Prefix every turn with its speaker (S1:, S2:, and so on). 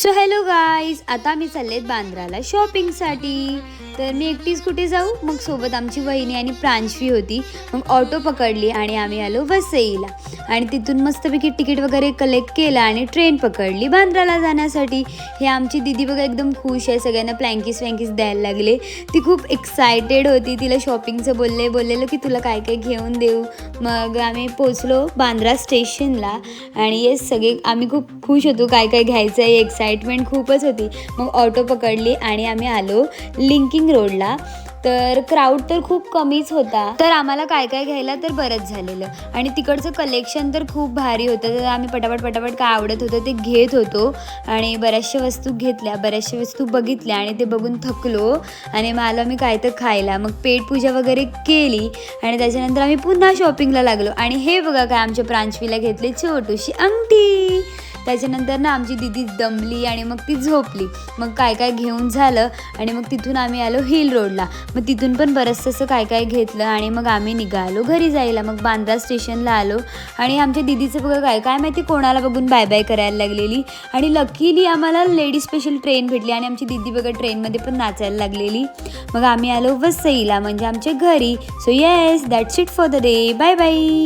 S1: So hello guys, आता आम्ही चाललेत बांद्राला शॉपिंगसाठी. तर मी एकटीच कुठे जाऊ, मग सोबत आमची वहिनी आणि प्रांशवी होती. मग ऑटो पकडली आणि आम्ही आलो वसईला आणि तिथून मस्तपैकी तिकीट वगैरे कलेक्ट केलं आणि ट्रेन पकडली बांद्राला जाण्यासाठी. हे आमची दीदी बघा एकदम खुश आहे, सगळ्यांना प्लँकीस द्यायला लागले. ती खूप एक्सायटेड होती, तिला शॉपिंगचं बोललेलं की तुला काय काय घेऊन देऊ. मग आम्ही पोचलो बांद्रा स्टेशनला आणि येस सगळे आम्ही खूप खुश होतो, काय काय घ्यायचं आहे, एक्साइटमेंट खूपच होती. मग ऑटो पकडली आणि आम्ही आलो लिंकिंग रोडला. तर क्राऊड तर खूप कमीच होता, तर आम्हाला काय काय घ्यायला तर बरंच झालेलं. आणि तिकडचं कलेक्शन तर खूप भारी होतं, तर आम्ही पटापट काय आवडत होतं ते घेत होतो आणि बऱ्याचशा वस्तू घेतल्या, बऱ्याचशा वस्तू बघितल्या आणि ते बघून थकलो आणि मग आलो आम्ही काय तर खायला. मग पेटपूजा वगैरे केली आणि त्याच्यानंतर आम्ही पुन्हा शॉपिंगला लागलो. आणि हे बघा काय आमच्या प्रांशवीला घेतली छोटीशी अंगठी. त्याच्यानंतर ना आमची दीदी दमली आणि मग ती झोपली. मग काय काय घेऊन झालं आणि मग तिथून आम्ही आलो हिल रोडला. मग तिथून पण बरंचसं असं काय काय घेतलं आणि मग आम्ही निघालो घरी जायला. मग बांद्रा स्टेशनला आलो आणि आमच्या दीदीचं बघा काय माहिती कोणाला बघून बाय बाय करायला लागलेली. आणि लकीली आम्हाला लेडी स्पेशल ट्रेन भेटली आणि आमची दीदी बघा ट्रेनमध्ये पण नाचायला लागलेली. मग आम्ही आलो वसईला, म्हणजे आमच्या घरी. So yes, that's it for the day. Bye bye.